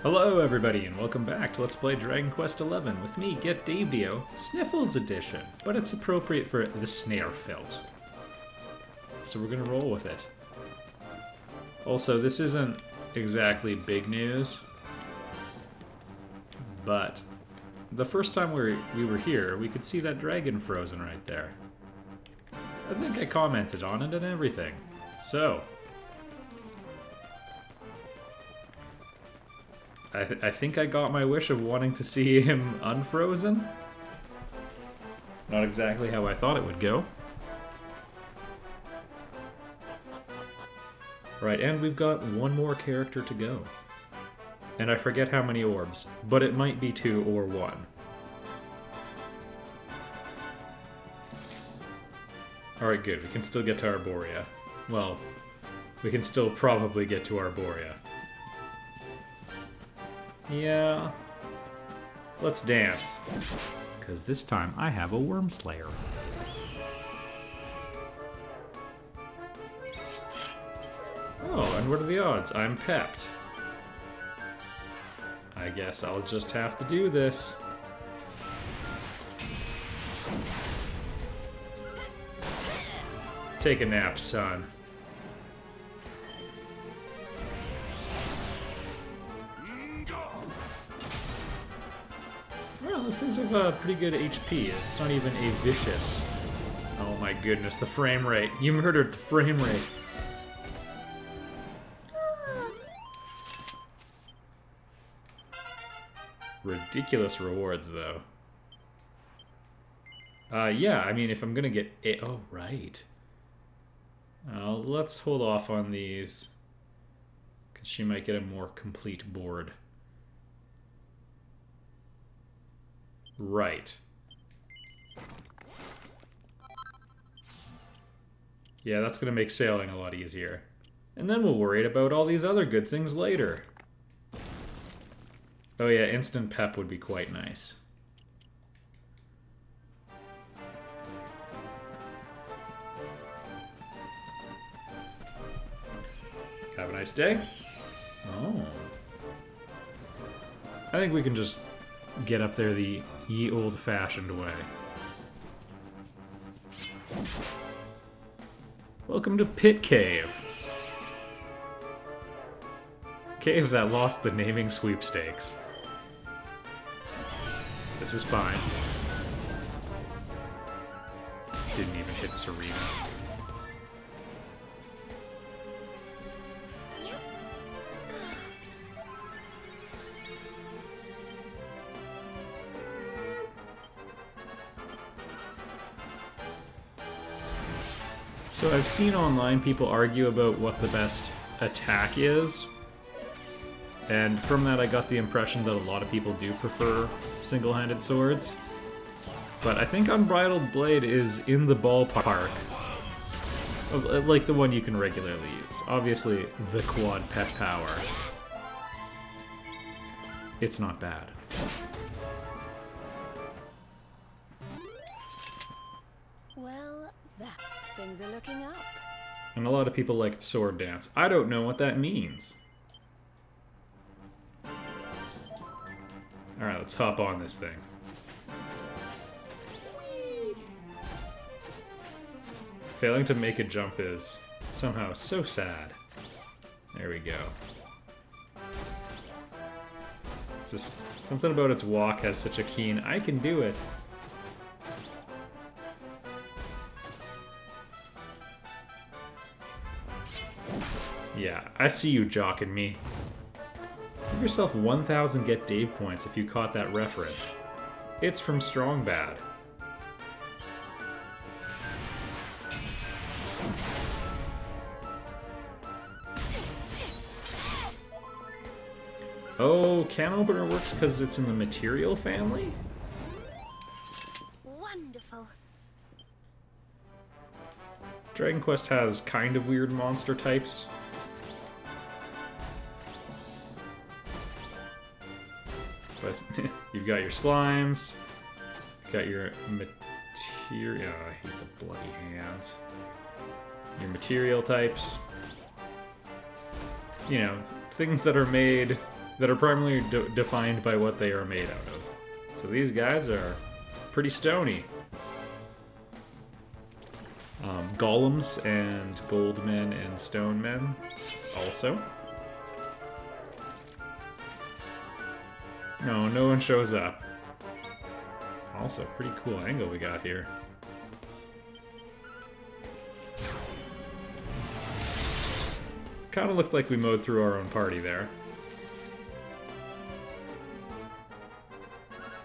Hello everybody and welcome back to Let's Play Dragon Quest XI with me, Get Davedio, Sniffles Edition, but it's appropriate for the snare felt. So we're gonna roll with it. Also, this isn't exactly big news, but the first time we were here, we could see that dragon frozen right there. I think I commented on it and everything. So, I think I got my wish of wanting to see him unfrozen. Not exactly how I thought it would go. Right, and we've got one more character to go. And I forget how many orbs, but it might be 2 or 1. Alright, good. We can still get to Arborea. Well, we can still probably get to Arborea. Yeah. Let's dance. Because this time I have a Worm Slayer. Oh, and what are the odds? I'm pepped. I guess I'll just have to do this. Take a nap, son. Well, those things have pretty good HP. It's not even a vicious. Oh my goodness, the frame rate. You murdered the frame rate. Ridiculous rewards, though. Yeah, I mean, if I'm gonna get it. Oh, right. Let's hold off on these. Because she might get a more complete board. Right. Yeah, that's gonna make sailing a lot easier. And then we'll worry about all these other good things later. Oh yeah, instant pep would be quite nice. Have a nice day. Oh. I think we can just get up there the ye old-fashioned way. Welcome to Pit Cave. Cave that lost the naming sweepstakes. This is fine. Didn't even hit Serena. So I've seen online people argue about what the best attack is. And from that I got the impression that a lot of people do prefer single-handed swords. But I think Unbridled Blade is in the ballpark of, like, the one you can regularly use. Obviously, the quad pet power. It's not bad. Well, things are looking up. And a lot of people liked Sword Dance. I don't know what that means. Alright, let's hop on this thing. Failing to make a jump is somehow so sad. There we go. It's just something about its walk has such a keen, I can do it. Yeah, I see you jocking me. Give yourself 1,000 Get Dave points if you caught that reference. It's from Strong Bad. Oh, Can Opener works because it's in the material family? Wonderful. Dragon Quest has kind of weird monster types. But you've got your slimes, you've got your material. Oh, I hate the bloody hands. Your material types. You know, things that are made that are primarily defined by what they are made out of. So these guys are pretty stony. Golems and gold men and stone men also. No, no one shows up. Also, pretty cool angle we got here. Kind of looked like we mowed through our own party there.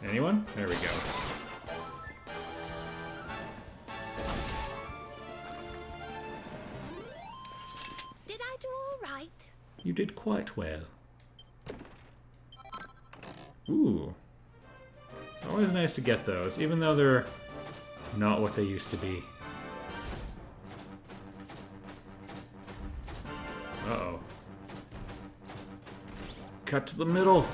Anyone? There we go. Did I do all right? You did quite well. Ooh. Always nice to get those, even though they're not what they used to be. Uh-oh. Cut to the middle.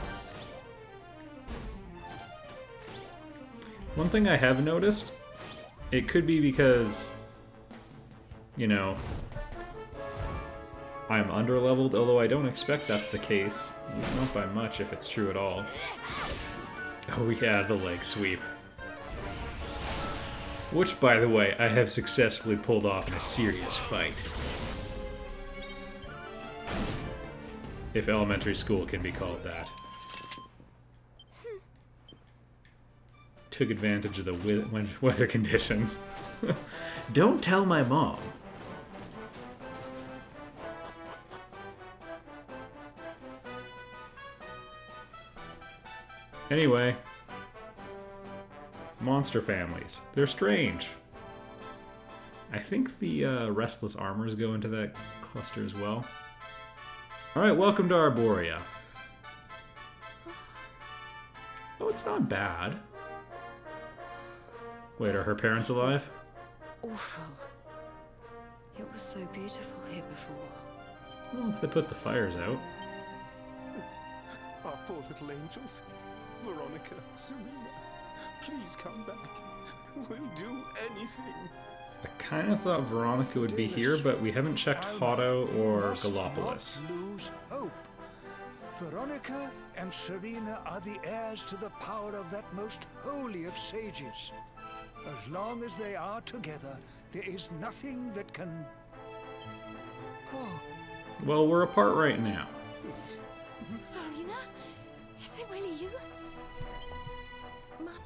One thing I have noticed, it could be because, you know, I'm underleveled, although I don't expect that's the case. It's not by much if it's true at all. Oh yeah, the leg sweep. Which, by the way, I have successfully pulled off in a serious fight. If elementary school can be called that. Took advantage of the weather conditions. Don't tell my mom. Anyway, monster families. They're strange. I think the restless armors go into that cluster as well. Alright, welcome to Arborea. Oh, it's not bad. Wait, are her parents alive? Awful. It was so beautiful here before. Well, if they put the fires out. Our poor little angels. Veronica, Serena, please come back. We'll do anything. I kind of thought Veronica would be here, but we haven't checked Hotto or Gallopolis. Lose hope. Veronica and Serena are the heirs to the power of that most holy of sages. As long as they are together, there is nothing that can... Oh. Well, we're apart right now. Serena? Is it really you? Mother?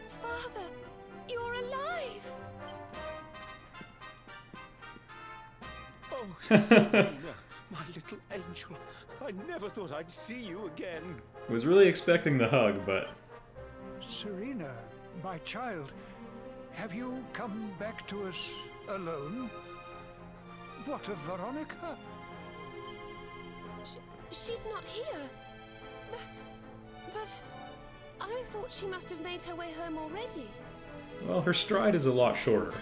Father? You're alive! Oh, Serena, my little angel. I never thought I'd see you again. Was really expecting the hug, but... Serena, my child, have you come back to us alone? What of Veronica? She's not here. But I thought she must have made her way home already. Well, her stride is a lot shorter.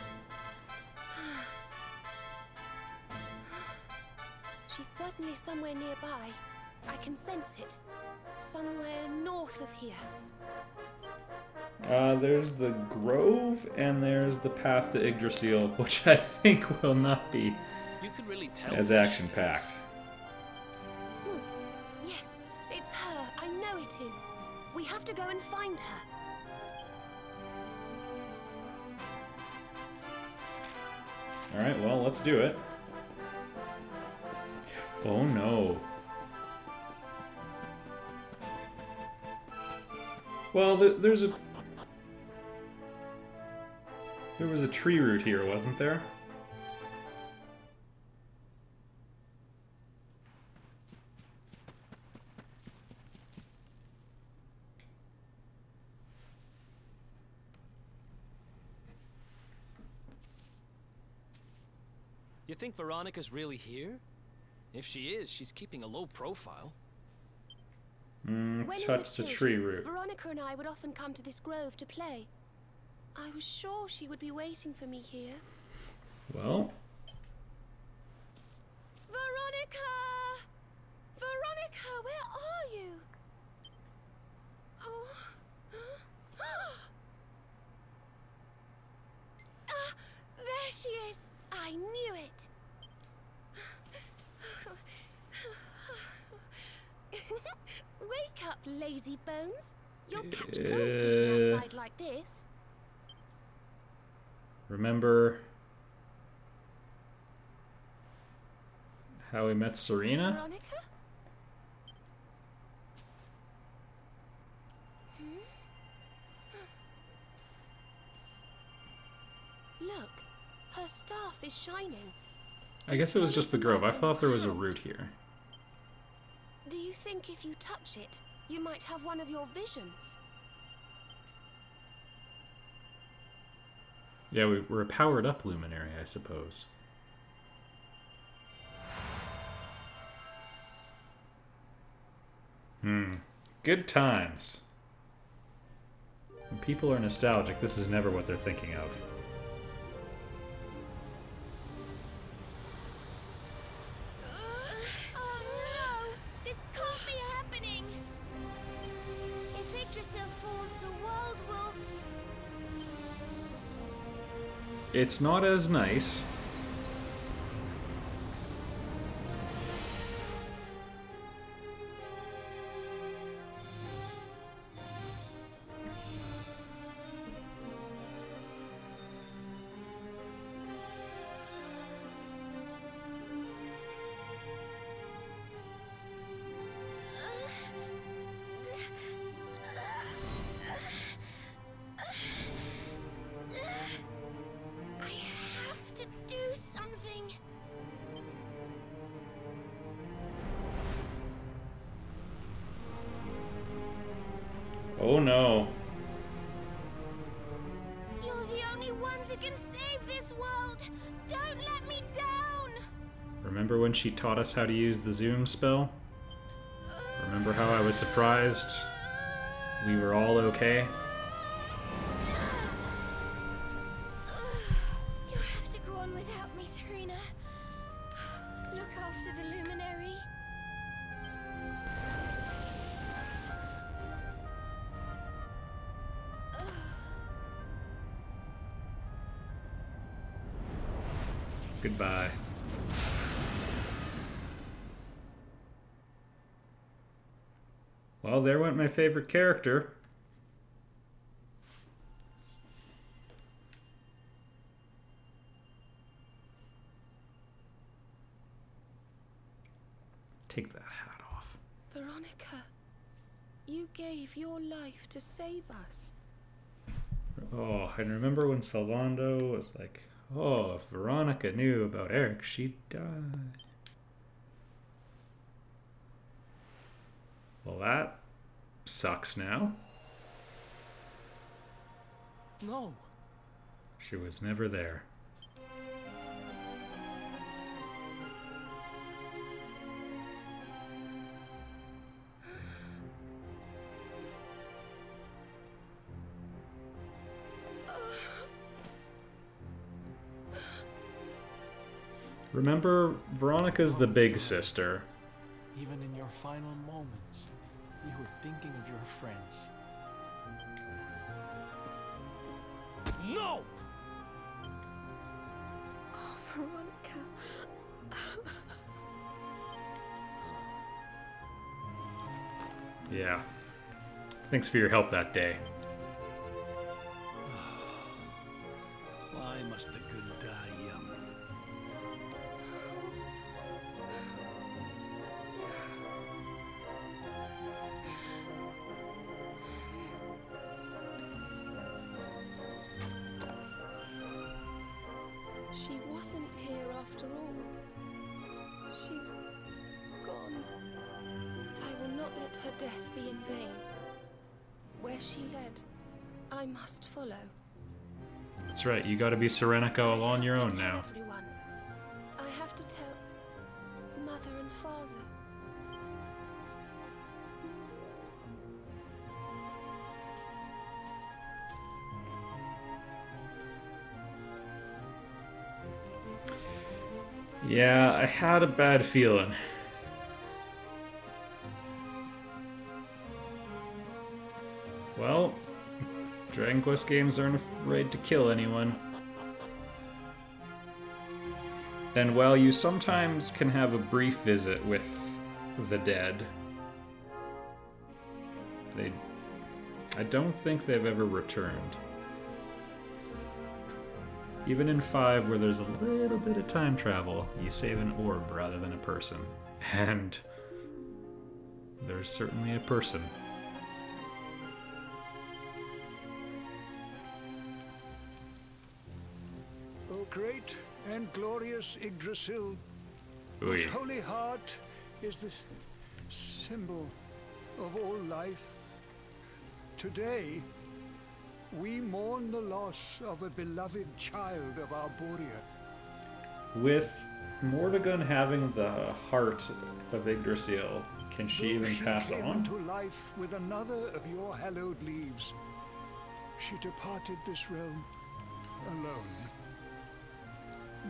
She's certainly somewhere nearby. I can sense it. Somewhere north of here. There's the Grove, and there's the path to Yggdrasil, which I think will not be You could really tell as action-packed. Yes, it's her. I know it is. We have to go and find her. Alright, well, let's do it. Oh no. Well, there was a tree root here, wasn't there? You think Veronica's really here? If she is, she's keeping a low profile. When we Touch were the tree children, root. Veronica and I would often come to this grove to play. I was sure she would be waiting for me here. Well, Veronica! Veronica, where are you? Oh. Ah, there she is. I knew it. Wake up, lazy bones. You'll catch cold sleeping outside like this. Remember how we met Serena? Veronica? Look, her staff is shining. I guess it was just the grove. I thought there was a root here. Do you think if you touch it, you might have one of your visions? Yeah, we're a powered up luminary, I suppose. Good times. When people are nostalgic, this is never what they're thinking of. Oh no! This can't be happening! If Yggdrasil falls, the world will... It's not as nice. Oh no. You're the only ones who can save this world! Don't let me down! Remember when she taught us how to use the zoom spell? Remember how I was surprised we were all okay? You have to go on without me, Serena. Look after the luminary. Goodbye. Well, there went my favorite character. Take that hat off. Veronica, you gave your life to save us. Oh, and remember when Salvando was like, oh, if Veronica knew about Eric, she'd die. Well, that sucks now. No. She was never there. Remember, Veronica's the big sister. Even in your final moments, you were thinking of your friends. No! Oh, Veronica. Yeah. Thanks for your help that day. Why must the good die young? She wasn't here after all. She's gone. But I will not let her death be in vain. Where she led, I must follow. That's right, you gotta be Serenica all on your own now. Everyone. I have to tell Mother and Father. Yeah, I had a bad feeling. Well, Dragon Quest games aren't afraid to kill anyone. And while you sometimes can have a brief visit with the dead, I don't think they've ever returned. Even in 5, where there's a little bit of time travel, you save an orb rather than a person. And there's certainly a person. O great and glorious Yggdrasil, Oy. whose holy heart is the symbol of all life. Today, we mourn the loss of a beloved child of Arborea. With Mordegon having the heart of Yggdrasil, can she even pass came on? into life with another of your hallowed leaves. She departed this realm alone.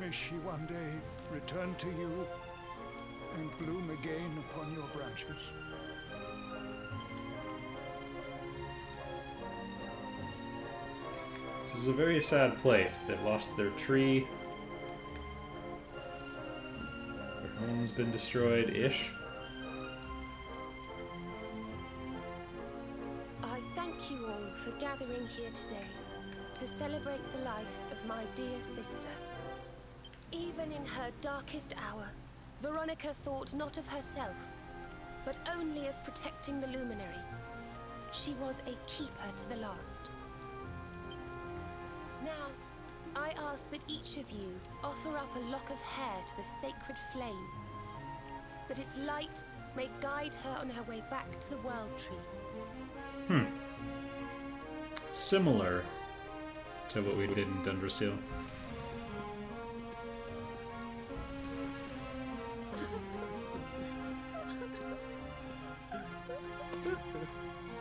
May she one day return to you and bloom again upon your branches. This is a very sad place. They've lost their tree. Their home's been destroyed-ish. I thank you all for gathering here today to celebrate the life of my dear sister. Even in her darkest hour, Veronica thought not of herself, but only of protecting the Luminary. She was a keeper to the last. Now, I ask that each of you offer up a lock of hair to the sacred flame, that its light may guide her on her way back to the World Tree. Similar to what we did in Yggdrasil.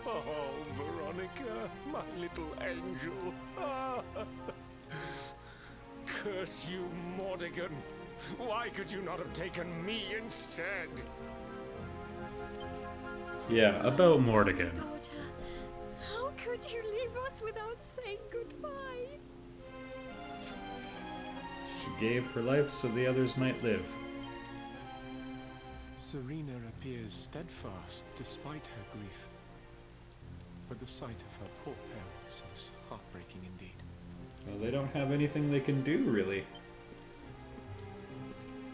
Oh, Veronica, my little angel. Ah. Curse you, Mordegon. Why could you not have taken me instead? Yeah, about Mordegon. Daughter, how could you leave us without saying goodbye? She gave her life so the others might live. Serena appears steadfast despite her grief. But the sight of her poor parents is heartbreaking indeed. Well, they don't have anything they can do, really.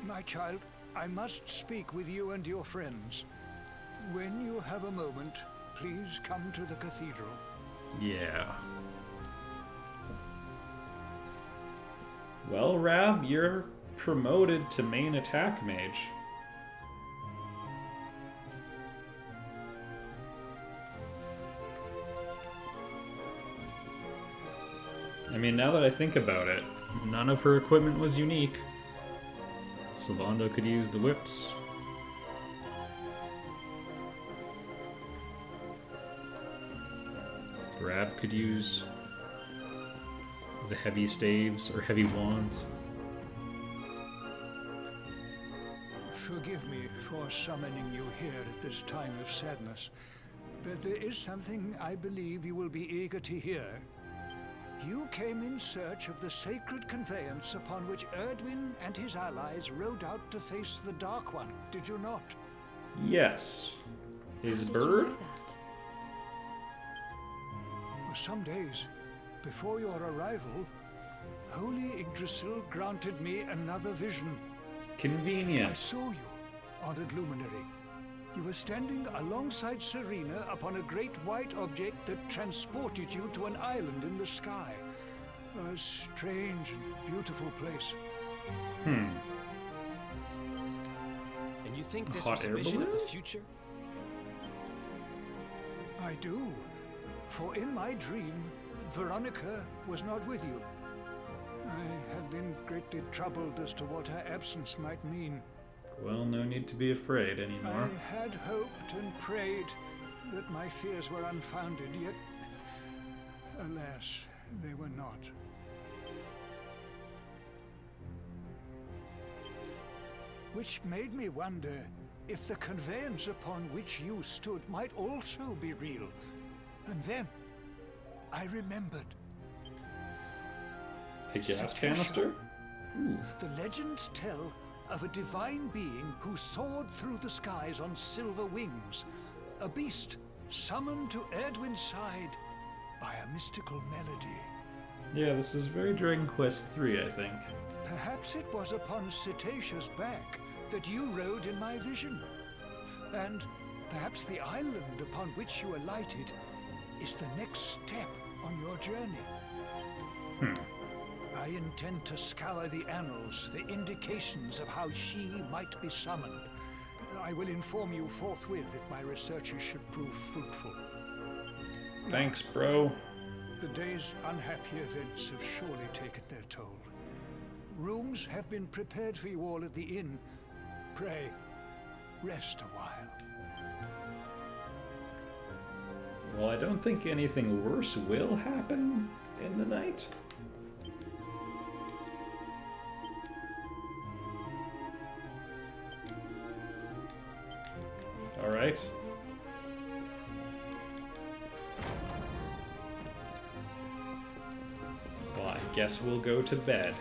My child, I must speak with you and your friends. When you have a moment, please come to the cathedral. Yeah. Well, Rav, you're promoted to main attack mage. I mean, now that I think about it, none of her equipment was unique. Sylvando could use the whips. Rab could use the heavy staves or heavy wands. Forgive me for summoning you here at this time of sadness, but there is something I believe you will be eager to hear. You came in search of the sacred conveyance upon which Erdwin and his allies rode out to face the Dark One, did you not? Yes. His How did you bird? know that? For some days before your arrival, Holy Yggdrasil granted me another vision. I Convenient. saw you, honored luminary. You were standing alongside Serena upon a great white object that transported you to an island in the sky. A strange and beautiful place. Hmm. And you think this Hot was a air vision of the balloon? future? I do. For in my dream, Veronica was not with you. I have been greatly troubled as to what her absence might mean. Well, no need to be afraid anymore. I had hoped and prayed that my fears were unfounded, yet, alas, they were not. Which made me wonder if the conveyance upon which you stood might also be real. And then, I remembered. A gas canister? Ooh. The legends tell of a divine being who soared through the skies on silver wings. A beast summoned to Erdwin's side by a mystical melody. Yeah, this is very Dragon Quest III, I think. Perhaps it was upon Cetasia's back that you rode in my vision. And perhaps the island upon which you alighted is the next step on your journey. I intend to scour the annals for indications of how she might be summoned. I will inform you forthwith if my researches should prove fruitful. Thanks, bro. The day's unhappy events have surely taken their toll. Rooms have been prepared for you all at the inn. Pray, rest a while. Well, I don't think anything worse will happen in the night. All right. Well, I guess we'll go to bed.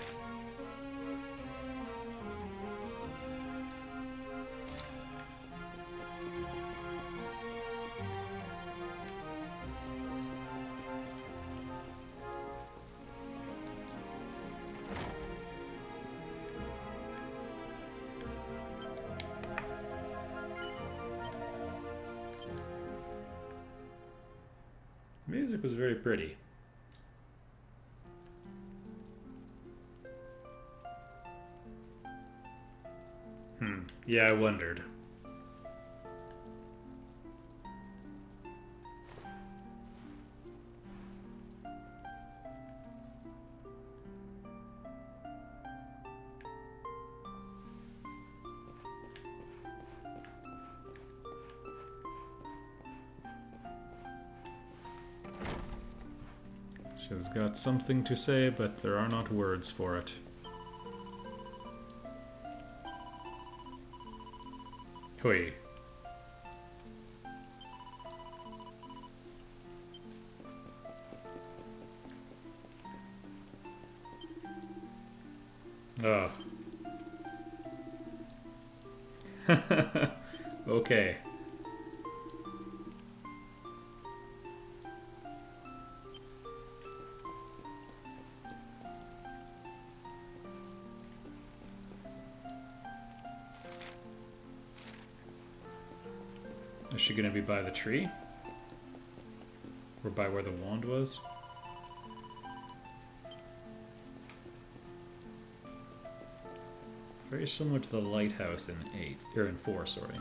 Music was very pretty. Yeah, I wondered. She's got something to say, but there are not words for it. Hui. Oh. Okay. Is she gonna be by the tree? Or by where the wand was? Very similar to the lighthouse in 8, or in 4, sorry.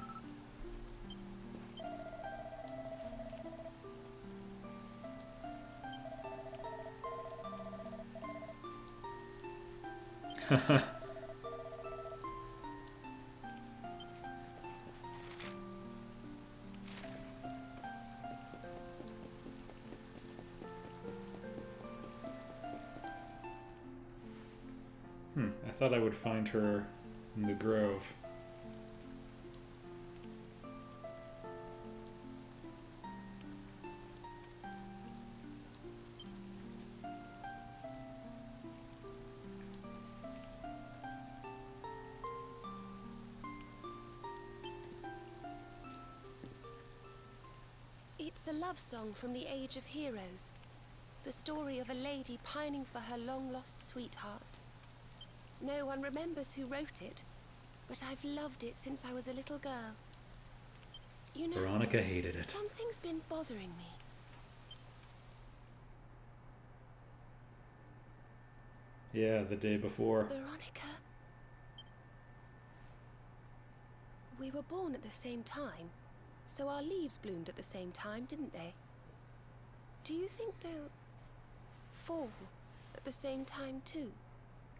Haha. I thought I would find her in the grove. It's a love song from the Age of Heroes. The story of a lady pining for her long-lost sweetheart. No one remembers who wrote it, but I've loved it since I was a little girl. You know, Veronica hated it. Something's been bothering me. Yeah, the day before. Veronica. We were born at the same time, so our leaves bloomed at the same time, didn't they? Do you think they'll fall at the same time too?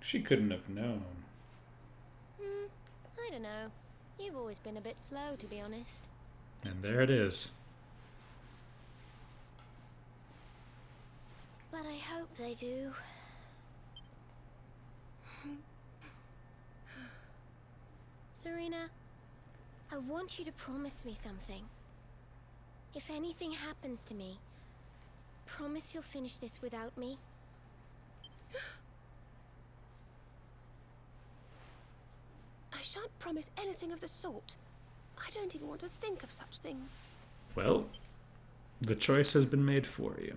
She couldn't have known. I don't know. You've always been a bit slow, to be honest. And there it is. But I hope they do. Serena, I want you to promise me something. If anything happens to me, promise you'll finish this without me. I shan't promise anything of the sort. I don't even want to think of such things. Well, The choice has been made for you.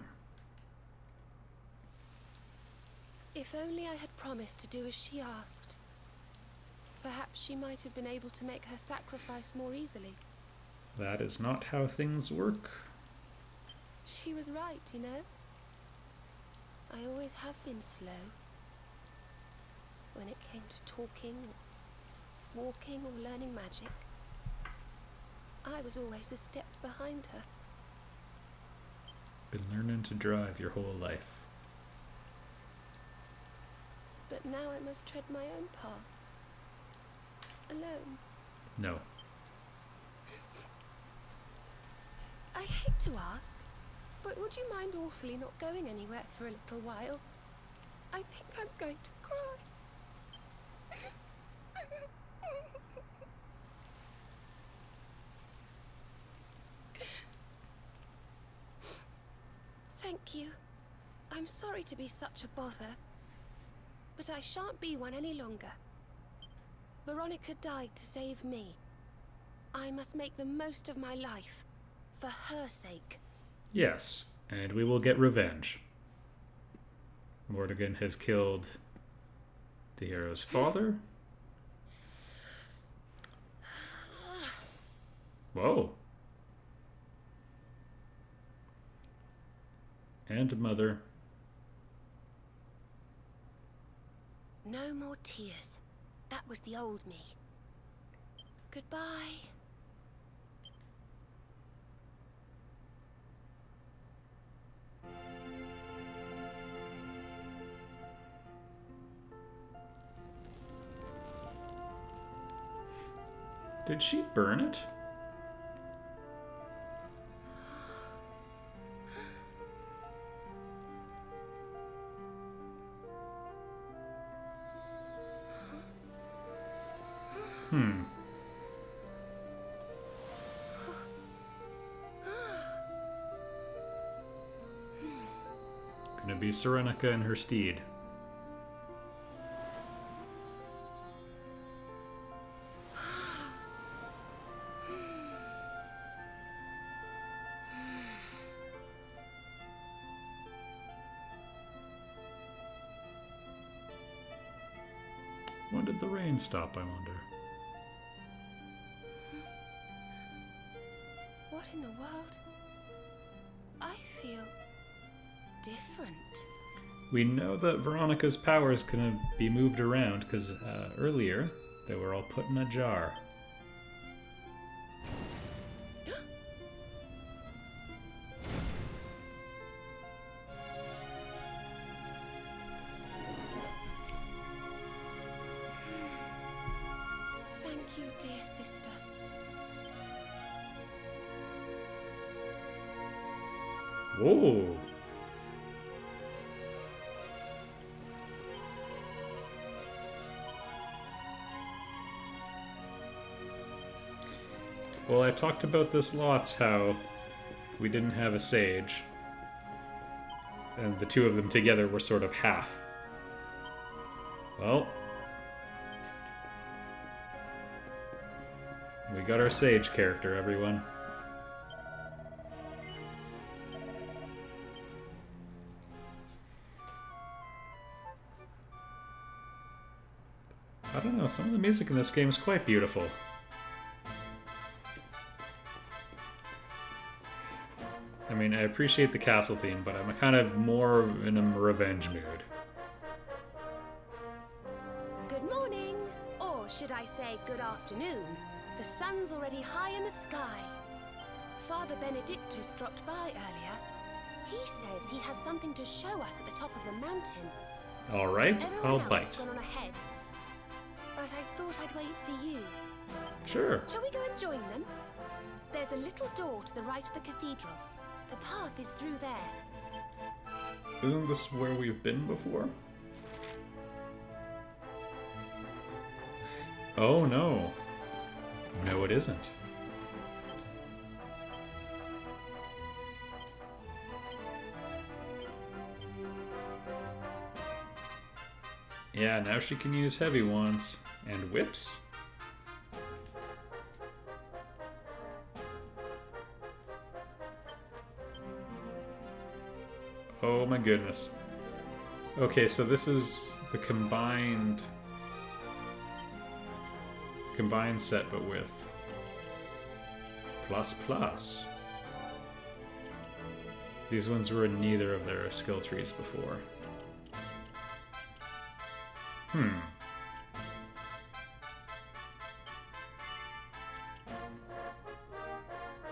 If only I had promised to do as she asked. Perhaps she might have been able to make her sacrifice more easily. That is not how things work. She was right, you know. I always have been slow. When it came to talking, or walking, or learning magic, I was always a step behind her. Been learning to drive your whole life. But now I must tread my own path. Alone. No. I hate to ask, but would you mind awfully not going anywhere for a little while? I think I'm going to cry. Thank you. I'm sorry to be such a bother, but I shan't be one any longer. Veronica died to save me. I must make the most of my life, for her sake. Yes, and we will get revenge. Morrigan has killed the hero's father. Whoa. And mother. No more tears. That was the old me. Goodbye. Did she burn it? Gonna be Serenica and her steed. When did the rain stop, I wonder? What in the world? I feel different. We know that Veronica's powers can be moved around because earlier they were all put in a jar. Thank you, dear sister. Whoa! Well, I talked about this lots, how we didn't have a sage, and the two of them together were sort of half. Well, we got our sage character, everyone. I don't know, some of the music in this game is quite beautiful. I mean, I appreciate the castle theme, but I'm kind of more in a revenge mood. Good morning, or should I say good afternoon. The sun's already high in the sky. Father Benedictus dropped by earlier. He says he has something to show us at the top of the mountain. All right, I'll Everyone else has bite. gone on ahead, but I thought I'd wait for you. Sure. Shall we go and join them? There's a little door to the right of the cathedral. The path is through there. Isn't this where we've been before? Oh no. No, it isn't. Yeah, now she can use heavy wands and whips. Oh my goodness. Okay, so this is the combined set, but with ++. These ones were in neither of their skill trees before.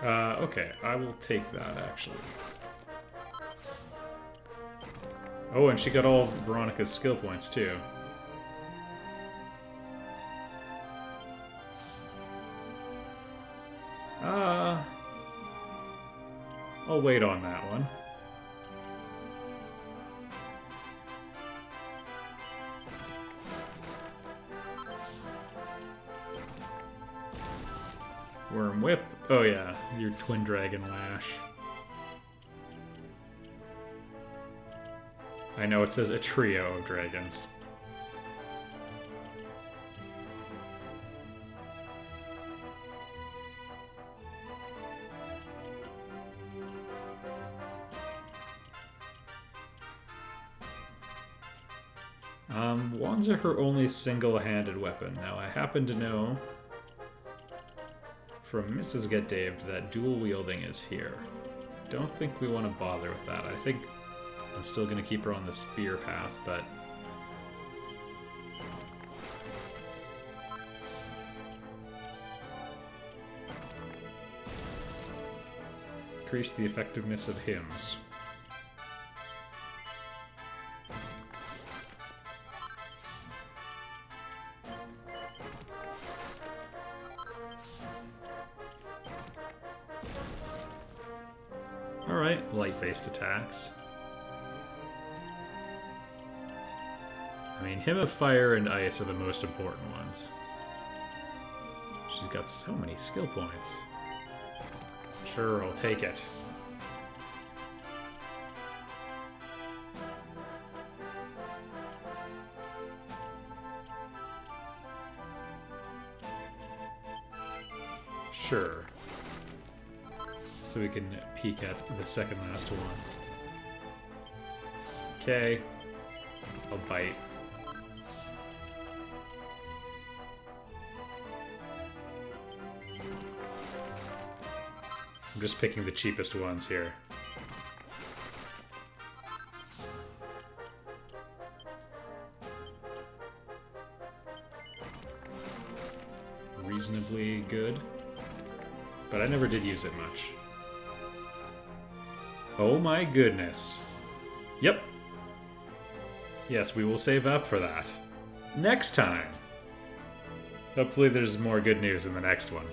Okay, I will take that, actually. Oh, and she got all of Veronica's skill points, too. I'll wait on that one. Worm Whip. Oh yeah, your Twin Dragon Lash. I know it says a trio of dragons. Wands are her only single-handed weapon. Now, I happen to know from Mrs. Get Daved that dual wielding is here. Don't think we want to bother with that. I think I'm still going to keep her on the spear path, but increase the effectiveness of hymns. Alright, light-based attacks. I mean, Hymn of Fire and Ice are the most important ones. She's got so many skill points. Sure, I'll take it. Sure. So we can peek at the second last one. Okay. I'll bite. I'm just picking the cheapest ones here. Reasonably good. But I never did use it much. Oh my goodness. Yep. Yes, we will save up for that. Next time! Hopefully there's more good news in the next one.